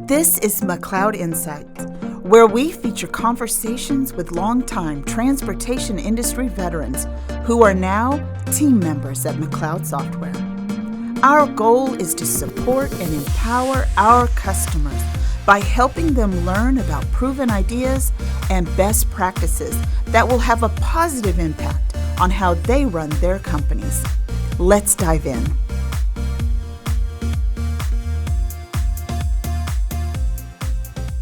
This is McLeod Insights, where we feature conversations with longtime transportation industry veterans who are now team members at McLeod Software. Our goal is to support and empower our customers by helping them learn about proven ideas and best practices that will have a positive impact on how they run their companies. Let's dive in.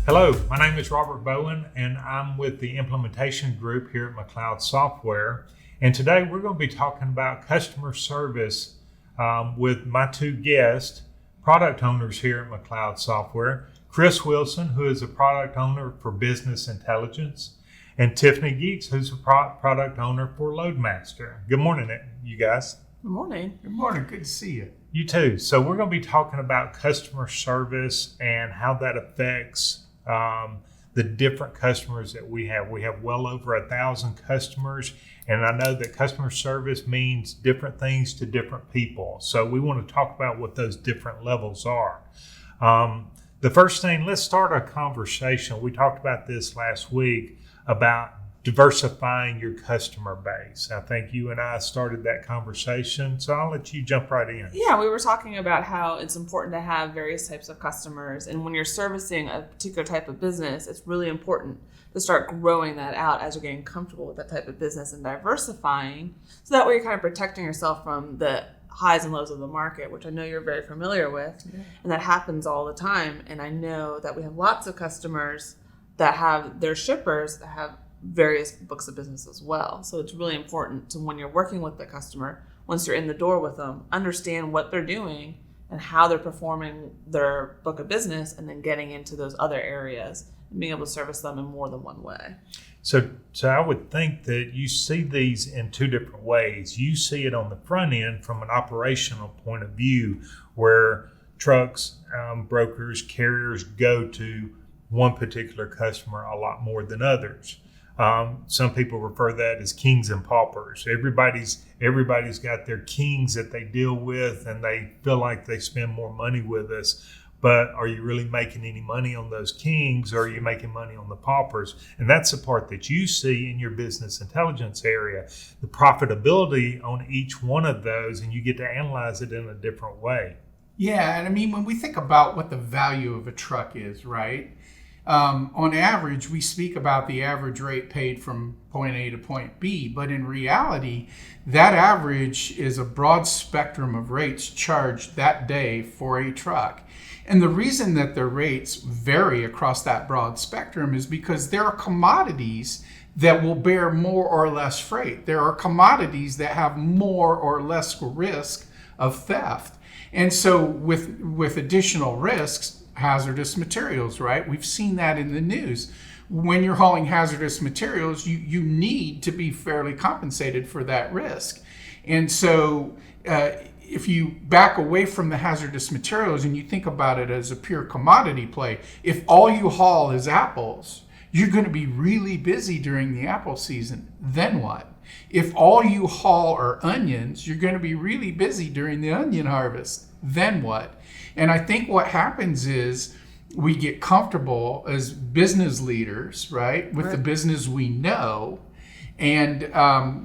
Hello, my name is Robert Bowen, and I'm with the implementation group here at McLeod Software. And today we're going to be talking about customer service with my two guests, product owners here at McLeod Software, Chris Wilson, who is a product owner for Business Intelligence, and Tiffany Geeks, who's a product owner for Loadmaster. Good morning, you guys. Good morning. Good morning. Good to see you. You too. So we're going to be talking about customer service and how that affects the different customers that we have. We have well over 1,000 customers, and I know that customer service means different things to different people. So we want to talk about what those different levels are. The first thing, let's start a conversation. We talked about this last week about diversifying your customer base. I think you and I started that conversation, so I'll let you jump right in. Yeah, we were talking about how it's important to have various types of customers, and when you're servicing a particular type of business, it's really important to start growing that out as you're getting comfortable with that type of business and diversifying, so that way you're kind of protecting yourself from the highs and lows of the market, which I know you're very familiar with, and that happens all the time. And I know that we have lots of customers that have their shippers that have various books of business as well. So it's really important to, when you're working with the customer, once you're in the door with them, understand what they're doing and how they're performing their book of business, and then getting into those other areas and being able to service them in more than one way. So I would think that you see these in two different ways. You see it on the front end from an operational point of view, where trucks, brokers, carriers go to one particular customer a lot more than others. Some people refer that as kings and paupers. Everybody's got their kings that they deal with, and they feel like they spend more money with us. But are you really making any money on those kings, or are you making money on the paupers? And that's the part that you see in your business intelligence area, the profitability on each one of those, and you get to analyze it in a different way. Yeah, and I mean, when we think about what the value of a truck is, right? On average, we speak about the average rate paid from point A to point B, but in reality, that average is a broad spectrum of rates charged that day for a truck. And the reason that the rates vary across that broad spectrum is because there are commodities that will bear more or less freight. There are commodities that have more or less risk of theft. And so with additional risks, hazardous materials, right? We've seen that in the news. When you're hauling hazardous materials, you need to be fairly compensated for that risk. And so if you back away from the hazardous materials and you think about it as a pure commodity play, if all you haul is apples, you're going to be really busy during the apple season. Then what? If all you haul are onions, you're going to be really busy during the onion harvest. Then what? And I think what happens is we get comfortable as business leaders, right, with the business we know. And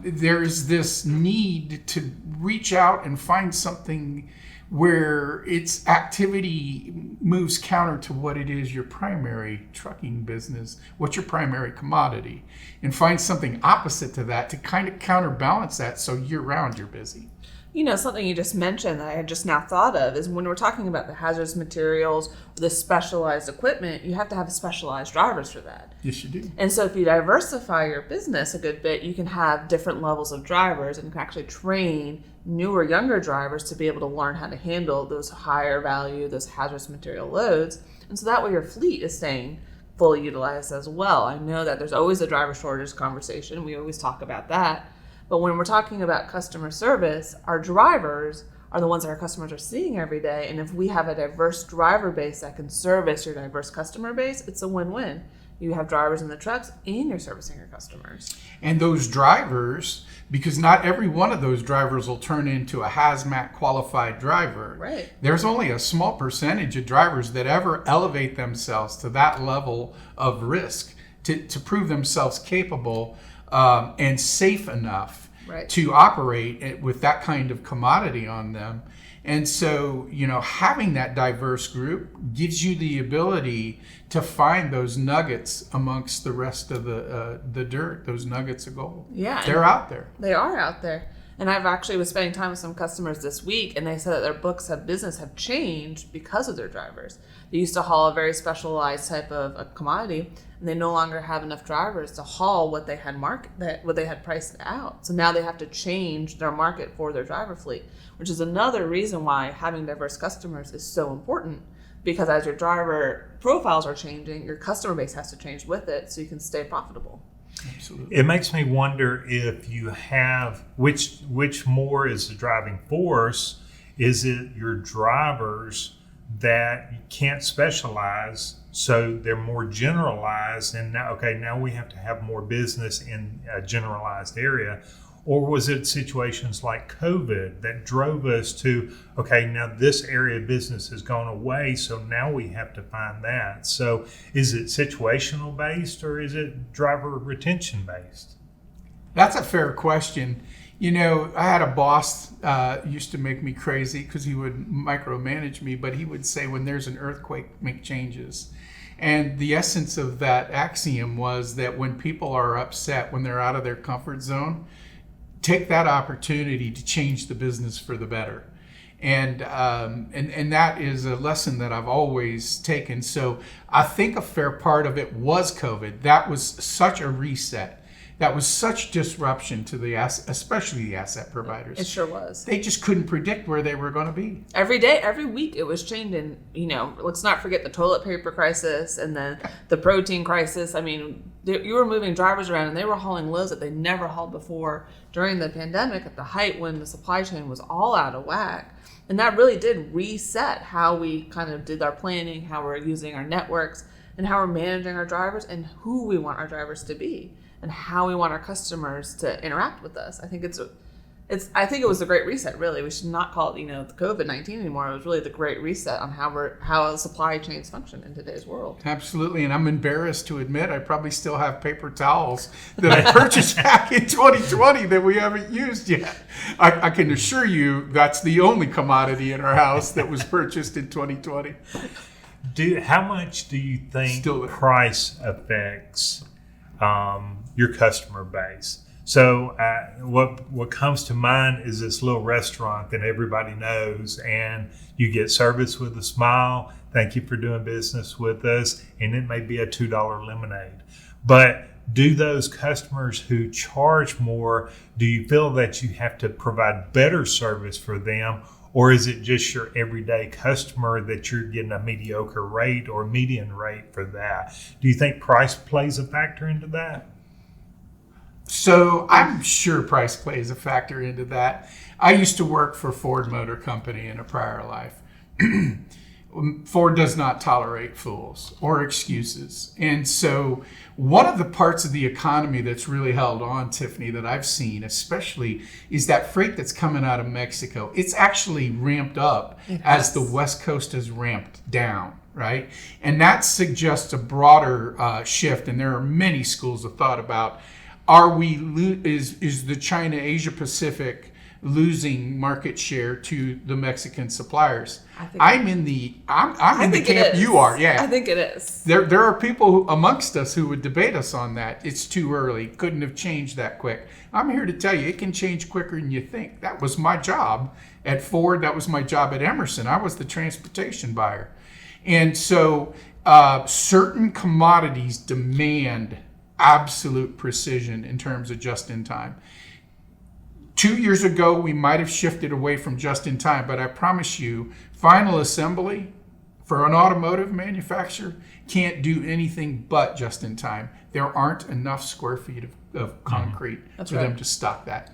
there's this need to reach out and find something where its activity moves counter to what it is your primary trucking business, what's your primary commodity, and find something opposite to that to kind of counterbalance that, so year round you're busy. You know, something you just mentioned that I had just now thought of is when we're talking about the hazardous materials, the specialized equipment, you have to have specialized drivers for that. Yes, you do. And so if you diversify your business a good bit, you can have different levels of drivers, and you can actually train newer, younger drivers to be able to learn how to handle those higher value, those hazardous material loads. And so that way your fleet is staying fully utilized as well. I know that there's always a driver shortage conversation. We always talk about that. But when we're talking about customer service, our drivers are the ones that our customers are seeing every day. And if we have a diverse driver base that can service your diverse customer base, it's a win-win. You have drivers in the trucks, and you're servicing your customers. And those drivers, because not every one of those drivers will turn into a hazmat qualified driver. Right. There's only a small percentage of drivers that ever elevate themselves to that level of risk to prove themselves capable and safe enough Right. to operate with that kind of commodity on them. And so, having that diverse group gives you the ability to find those nuggets amongst the rest of the dirt, those nuggets of gold. Yeah. They're out there. They are out there. And I've actually was spending time with some customers this week, and they said that their books of business have changed because of their drivers. They used to haul a very specialized type of a commodity, and they no longer have enough drivers to haul what they had what they had priced out. So now they have to change their market for their driver fleet, which is another reason why having diverse customers is so important. Because as your driver profiles are changing, your customer base has to change with it so you can stay profitable. Absolutely. It makes me wonder if you have which more is the driving force. Is it your drivers that you can't specialize, so they're more generalized, and now we have to have more business in a generalized area? Or was it situations like COVID that drove us to, now this area of business has gone away, so now we have to find that? So is it situational based, or is it driver retention based? That's a fair question. I had a boss used to make me crazy because he would micromanage me, but he would say, when there's an earthquake, make changes. And the essence of that axiom was that when people are upset, when they're out of their comfort zone, take that opportunity to change the business for the better. And that is a lesson that I've always taken. So I think a fair part of it was COVID. That was such a reset. That was such disruption to especially the asset providers. It sure was. They just couldn't predict where they were going to be. Every day, every week, it was changing. Let's not forget the toilet paper crisis and then the protein crisis. I mean, you were moving drivers around, and they were hauling loads that they never hauled before during the pandemic at the height when the supply chain was all out of whack. And that really did reset how we kind of did our planning, how we're using our networks, and how we're managing our drivers, and who we want our drivers to be, and how we want our customers to interact with us. I think it was a great reset, really. We should not call it, the COVID-19 anymore. It was really the great reset on how supply chains function in today's world. Absolutely. And I'm embarrassed to admit I probably still have paper towels that I purchased back in 2020 that we haven't used yet. I can assure you that's the only commodity in our house that was purchased in 2020. How much do you think price affects your customer base? So what comes to mind is this little restaurant that everybody knows, and you get service with a smile. Thank you for doing business with us. And it may be a $2 lemonade. But do those customers who charge more, do you feel that you have to provide better service for them? Or is it just your everyday customer that you're getting a mediocre rate or median rate for that? Do you think price plays a factor into that? So I'm sure price plays a factor into that. I used to work for Ford Motor Company in a prior life. Ford does not tolerate fools or excuses. And so one of the parts of the economy that's really held on, Tiffany, that I've seen especially, is that freight that's coming out of Mexico. It's actually ramped up as the West Coast has ramped down, right? And that suggests a broader shift. And there are many schools of thought about, is the China-Asia Pacific losing market share to the Mexican suppliers? I'm in the camp you are. Yeah, I think it is. There are people amongst us who would debate us on that. It's too early. Couldn't have changed that quick. I'm here to tell you, it can change quicker than you think. That was my job at Ford. That was my job at Emerson. I was the transportation buyer. And so certain commodities demand absolute precision in terms of just in time. 2 years ago, we might have shifted away from just in time, but I promise you, final assembly for an automotive manufacturer can't do anything but just in time. There aren't enough square feet of concrete for them to stock that.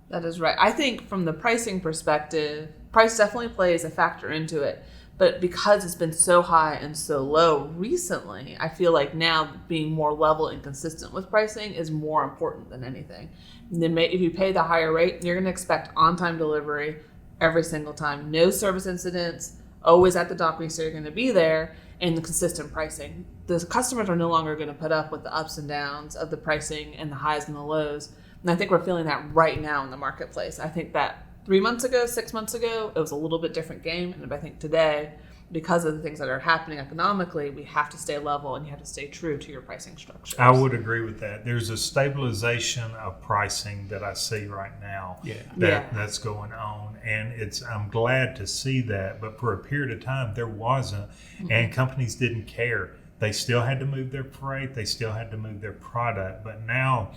That is right. I think from the pricing perspective, price definitely plays a factor into it. But because it's been so high and so low recently, I feel like now being more level and consistent with pricing is more important than anything. And then if you pay the higher rate, you're going to expect on-time delivery every single time. No service incidents, always at the dock so you're going to be there, and the consistent pricing. The customers are no longer going to put up with the ups and downs of the pricing and the highs and the lows. And I think we're feeling that right now in the marketplace. I think that 3 months ago, 6 months ago, it was a little bit different game. And I think today, because of the things that are happening economically, we have to stay level and you have to stay true to your pricing structure. I would agree with that. There's a stabilization of pricing that I see right now that's going on. And I'm glad to see that. But for a period of time, there wasn't. And companies didn't care. They still had to move their freight. They still had to move their product. But now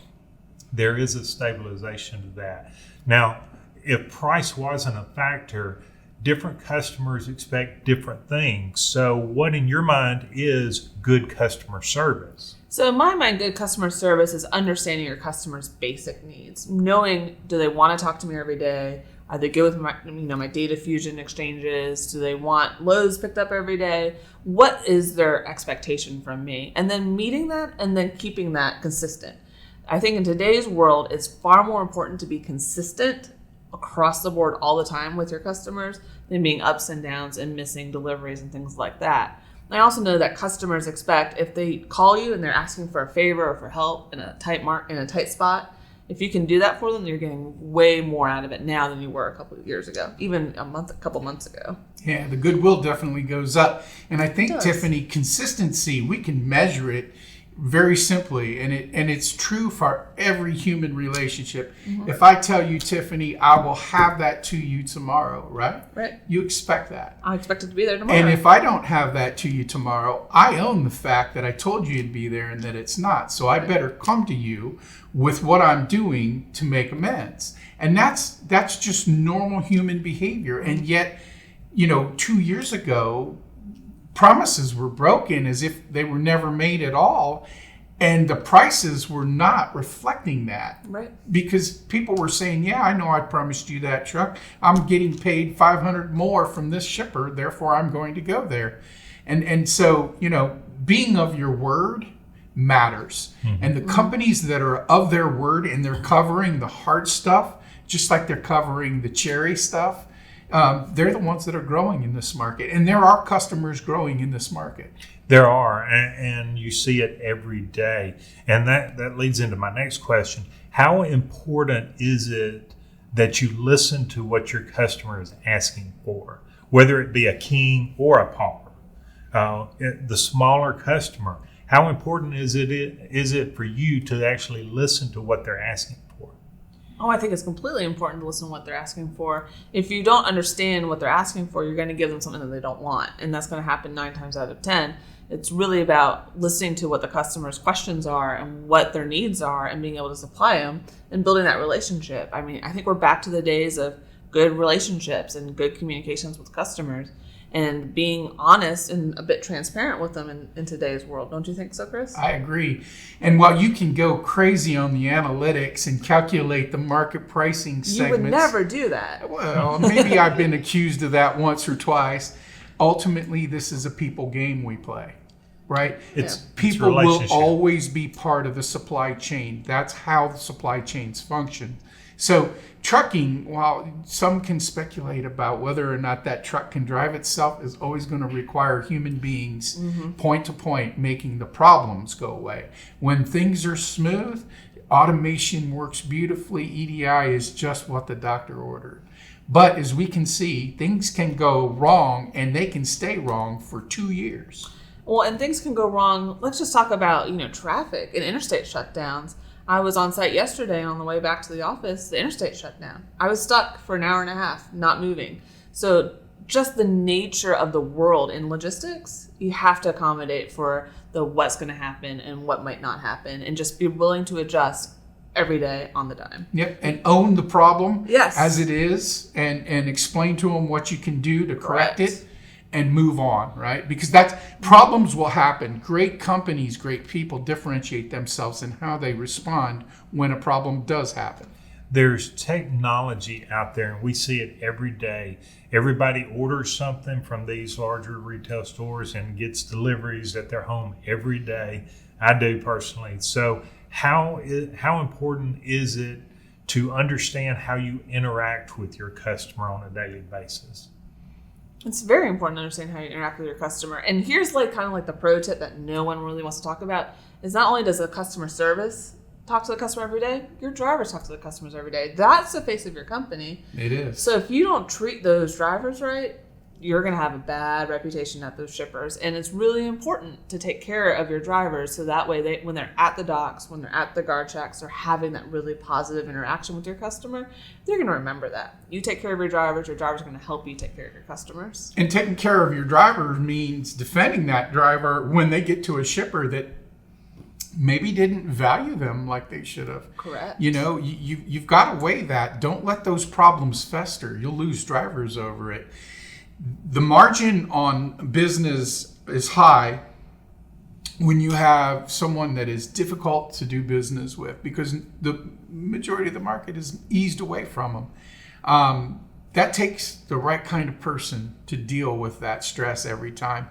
there is a stabilization to that. Now, if price wasn't a factor, different customers expect different things. So what in your mind is good customer service? So in my mind, good customer service is understanding your customer's basic needs. Knowing, do they want to talk to me every day? Are they good with my data fusion exchanges? Do they want loads picked up every day? What is their expectation from me? And then meeting that and then keeping that consistent. I think in today's world, it's far more important to be consistent across the board all the time with your customers than being ups and downs and missing deliveries and things like that. I also know that customers expect, if they call you and they're asking for a favor or for help in a tight spot, if you can do that for them, you're getting way more out of it now than you were a couple of years ago, even a couple months ago. Yeah, the goodwill definitely goes up. And I think, Tiffany, consistency, we can measure it very simply, and it's true for every human relationship. Mm-hmm. If I tell you, Tiffany, I will have that to you tomorrow, right? Right. You expect that. I expect it to be there tomorrow. And if I don't have that to you tomorrow, I own the fact that I told you it'd be there and that it's not. So I better come to you with what I'm doing to make amends. And that's just normal human behavior. And yet, 2 years ago, promises were broken as if they were never made at all, and the prices were not reflecting that. Right. Because people were saying, yeah, I know I promised you that truck. I'm getting paid $500 more from this shipper, therefore I'm going to go there. And so, being of your word matters. Mm-hmm. And the companies that are of their word and they're covering the hard stuff, just like they're covering the cherry stuff, they're the ones that are growing in this market. And there are customers growing in this market. There are, and you see it every day. And that leads into my next question. How important is it that you listen to what your customer is asking for, whether it be a king or a pauper? The smaller customer, how important is it for you to actually listen to what they're asking for? Oh, I think it's completely important to listen to what they're asking for. If you don't understand what they're asking for, you're going to give them something that they don't want. And that's going to happen 9 times out of 10. It's really about listening to what the customer's questions are and what their needs are and being able to supply them and building that relationship. I mean, I think we're back to the days of good relationships and good communications with customers and being honest and a bit transparent with them in today's world. Don't you think so, Chris? I agree. And while you can go crazy on the analytics and calculate the market pricing segments... You would never do that. Well, maybe I've been accused of that once or twice. Ultimately, this is a people game we play, right? People will always be part of the supply chain. That's how the supply chains function. So trucking, while some can speculate about whether or not that truck can drive itself, is always going to require human beings point to point making the problems go away. When things are smooth, automation works beautifully. EDI is just what the doctor ordered. But as we can see, things can go wrong and they can stay wrong for 2 years. Well, and things can go wrong. Let's just talk about, traffic and interstate shutdowns. I was on site yesterday on the way back to the office, the interstate shut down. I was stuck for an hour and a half, not moving. So just the nature of the world in logistics, you have to accommodate for the what's going to happen and what might not happen and just be willing to adjust every day on the dime. Yep, and own the problem yes. as it is and explain to them what you can do to correct it. And move on, right? Because problems will happen. Great companies, great people differentiate themselves in how they respond when a problem does happen. there's technology out there, and we see it every day. Everybody orders something from these larger retail stores and gets deliveries at their home every day. I do personally. So how important is it to understand how you interact with your customer on a daily basis? It's very important to understand how you interact with your customer. And here's like kind of like the pro tip that no one really wants to talk about is not only does a customer service talk to the customer every day, your drivers talk to the customers every day. That's the face of your company. It is. So if you don't treat those drivers right, you're going to have a bad reputation at those shippers. And it's really important to take care of your drivers so that way when they're at the docks, when they're at the guard checks, they're having that really positive interaction with your customer. They're going to remember that. You take care of your drivers are going to help you take care of your customers. And taking care of your driver means defending that driver when they get to a shipper that maybe didn't value them like they should have. Correct. You know, you've got to weigh that. Don't let those problems fester. You'll lose drivers over it. The margin on business is high when you have someone that is difficult to do business with because the majority of the market is eased away from them. That takes the right kind of person to deal with that stress every time.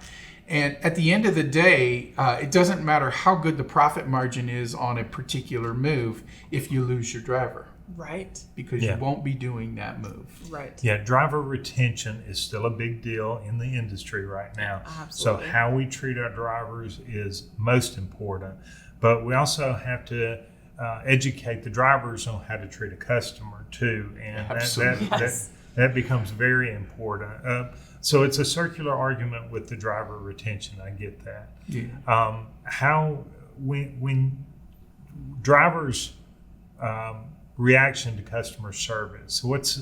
And at the end of the day, it doesn't matter how good the profit margin is on a particular move if you lose your driver. Right. Because you won't be doing that move. Right. Yeah, driver retention is still a big deal in the industry right now. Absolutely. So how we treat our drivers is most important. But we also have to educate the drivers on how to treat a customer too. And that becomes very important. So it's a circular argument with the driver retention. I get that. Yeah. When drivers reaction to customer service, what's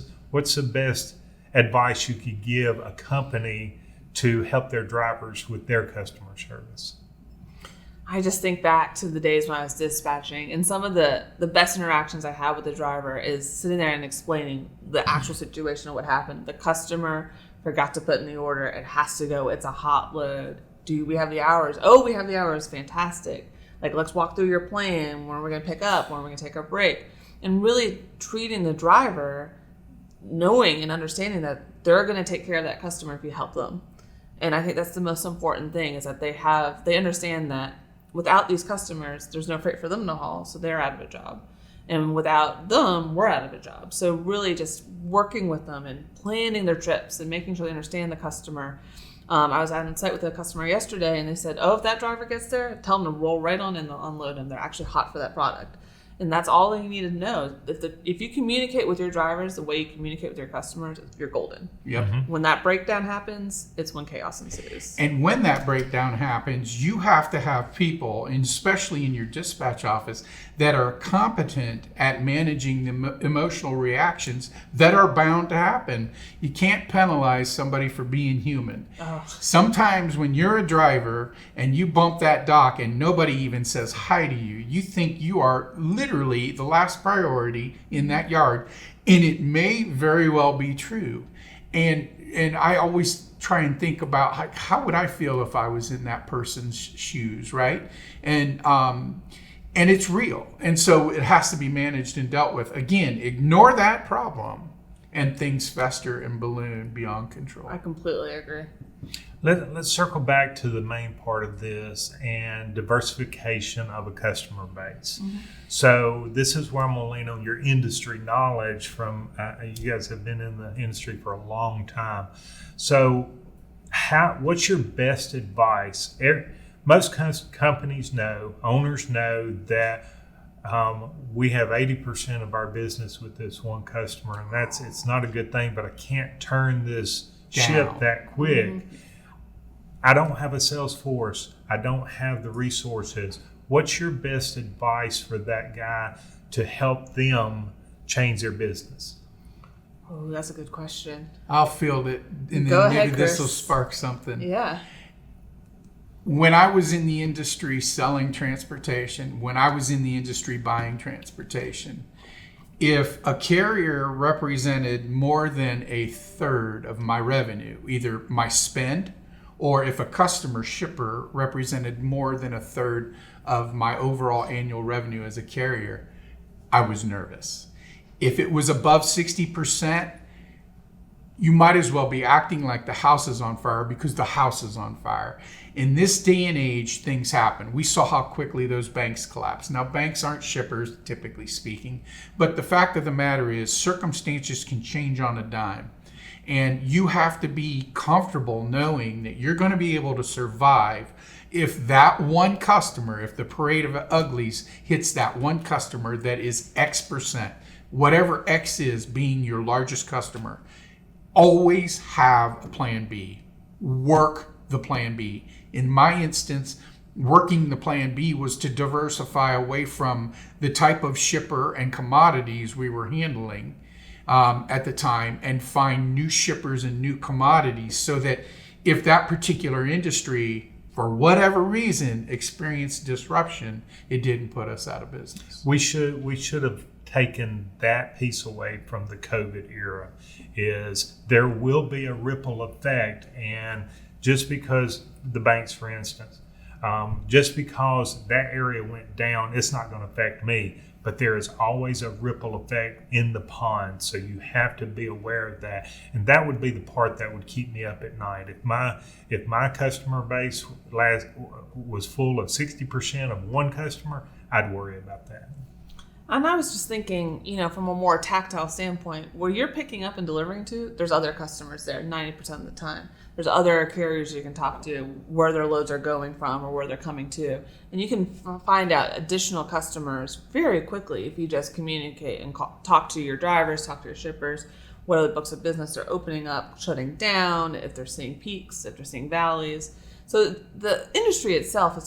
the best advice you could give a company to help their drivers with their customer service? I just think back to the days when I was dispatching, and some of the best interactions I had with the driver is sitting there and explaining the actual situation of what happened. The customer forgot to put in the order. It has to go. It's a hot load. Do we have the hours? Oh, we have the hours. Fantastic. Like, let's walk through your plan. When are we going to pick up? When are we going to take our break? And really treating the driver, knowing and understanding that they're going to take care of that customer if you help them. And I think that's the most important thing is that they understand that without these customers, there's no freight for them to haul, so they're out of a job. And without them, we're out of a job. So really just working with them and planning their trips and making sure they understand the customer. I was on site with a customer yesterday, and they said, if that driver gets there, tell them to roll right on in and unload them. They're actually hot for that product. And that's all they need to know. If you communicate with your drivers the way you communicate with your customers, you're golden. Yep. Mm-hmm. When that breakdown happens, it's when chaos ensues. And when that breakdown happens, you have to have people, and especially in your dispatch office, that are competent at managing the emotional reactions that are bound to happen. You can't penalize somebody for being human. Oh. Sometimes when you're a driver and you bump that dock and nobody even says hi to you, you think you are literally the last priority in that yard, and it may very well be true. And I always try and think about how would I feel if I was in that person's shoes, right? And it's real, and so it has to be managed and dealt with. Again, ignore that problem, and things fester and balloon beyond control. I completely agree. Let's circle back to the main part of this and diversification of a customer base. Mm-hmm. So this is where I'm going to lean on your industry knowledge from, you guys have been in the industry for a long time. So what's your best advice? Most companies know, owners know that we have 80% of our business with this one customer, and it's not a good thing, but I can't turn this ship that quick. Mm-hmm. I don't have a sales force. I don't have the resources. What's your best advice for that guy to help them change their business? Oh, that's a good question. I'll field it, and Go then ahead, maybe this Chris. will spark something. Yeah. When I was in the industry selling transportation, when I was in the industry buying transportation, if a carrier represented more than a third of my revenue, either my spend, or if a customer shipper represented more than a third of my overall annual revenue as a carrier, I was nervous. If it was above 60%, you might as well be acting like the house is on fire, because the house is on fire. In this day and age, things happen. We saw how quickly those banks collapsed. Now, banks aren't shippers, typically speaking, but the fact of the matter is circumstances can change on a dime. And you have to be comfortable knowing that you're going to be able to survive if that one customer, if the parade of uglies hits that one customer that is X%, whatever X is being your largest customer. Always have a plan B. Work the plan B. In my instance, working the plan B was to diversify away from the type of shipper and commodities we were handling at the time, and find new shippers and new commodities, so that if that particular industry, for whatever reason, experienced disruption, it didn't put us out of business. We should have taken that piece away from the COVID era. Is there will be a ripple effect, and just because the banks, for instance, just because that area went down, it's not going to affect me. But there is always a ripple effect in the pond, so you have to be aware of that. And that would be the part that would keep me up at night. If my customer base was full of 60% of one customer, I'd worry about that. And I was just thinking, from a more tactile standpoint, where you're picking up and delivering to, there's other customers there 90% of the time. There's other carriers you can talk to, where their loads are going from or where they're coming to. And you can find out additional customers very quickly if you just communicate and talk to your drivers, talk to your shippers, what other books of business are opening up, shutting down, if they're seeing peaks, if they're seeing valleys. So the industry itself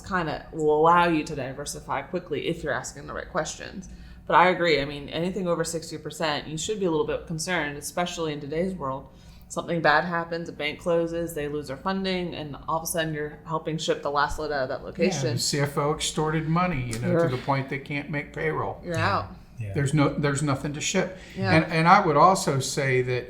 will allow you to diversify quickly if you're asking the right questions. But I agree. I mean, anything over 60%, you should be a little bit concerned, especially in today's world. Something bad happens, a bank closes, they lose their funding, and all of a sudden you're helping ship the last load out of that location. Yeah, the CFO extorted money, to the point they can't make payroll. You're out. Yeah. There's nothing to ship. Yeah. And I would also say that,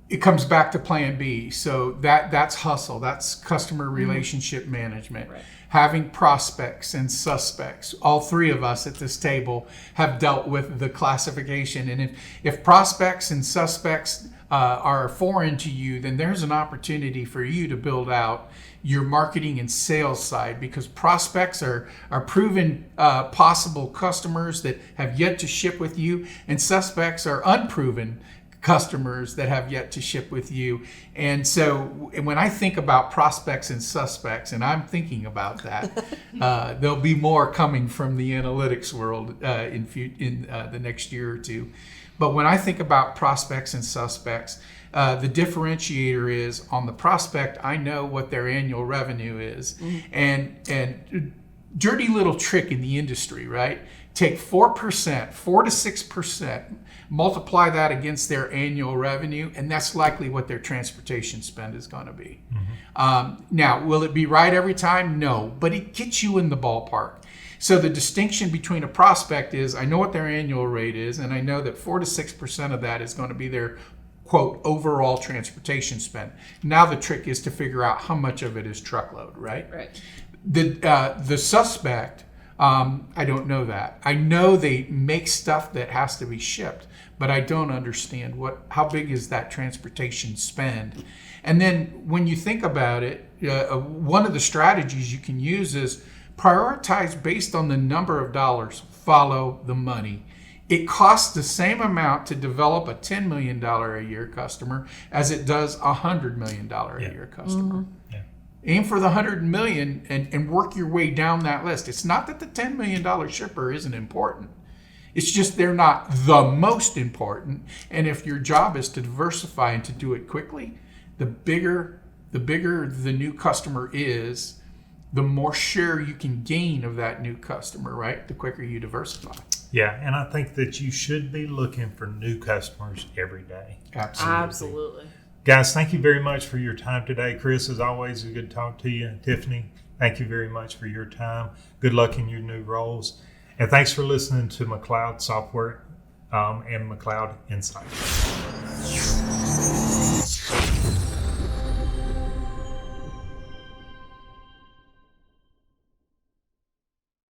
it comes back to plan B. So that's hustle. That's customer relationship management. Right. Having prospects and suspects. All three of us at this table have dealt with the classification. And if prospects and suspects are foreign to you, then there's an opportunity for you to build out your marketing and sales side, because prospects are proven possible customers that have yet to ship with you, and suspects are unproven customers that have yet to ship with you. And so when I think about prospects and suspects, and I'm thinking about that, there'll be more coming from the analytics world in the next year or two. But when I think about prospects and suspects, the differentiator is, on the prospect, I know what their annual revenue is. Mm-hmm. And dirty little trick in the industry, right? Take 4%, 4 to 6%, multiply that against their annual revenue, and that's likely what their transportation spend is going to be. Mm-hmm. Now, will it be right every time? No, but it gets you in the ballpark. So the distinction between a prospect is, I know what their annual rate is, and I know that 4 to 6% of that is going to be their, quote, overall transportation spend. Now the trick is to figure out how much of it is truckload, right? Right. The suspect, I don't know that. I know they make stuff that has to be shipped, but I don't understand how big is that transportation spend. And then when you think about it, one of the strategies you can use is prioritize based on the number of dollars, follow the money. It costs the same amount to develop a $10 million a year customer as it does a $100 million a year customer. Mm-hmm. Yeah. Aim for the 100 million and work your way down that list. It's not that the $10 million shipper isn't important. It's just they're not the most important. And if your job is to diversify and to do it quickly, the bigger the new customer is, the more share you can gain of that new customer, right? The quicker you diversify. Yeah, and I think that you should be looking for new customers every day. Absolutely. Guys, thank you very much for your time today. Chris, as always, a good talk to you. Tiffany, thank you very much for your time. Good luck in your new roles. And thanks for listening to McLeod Software and McLeod Insights.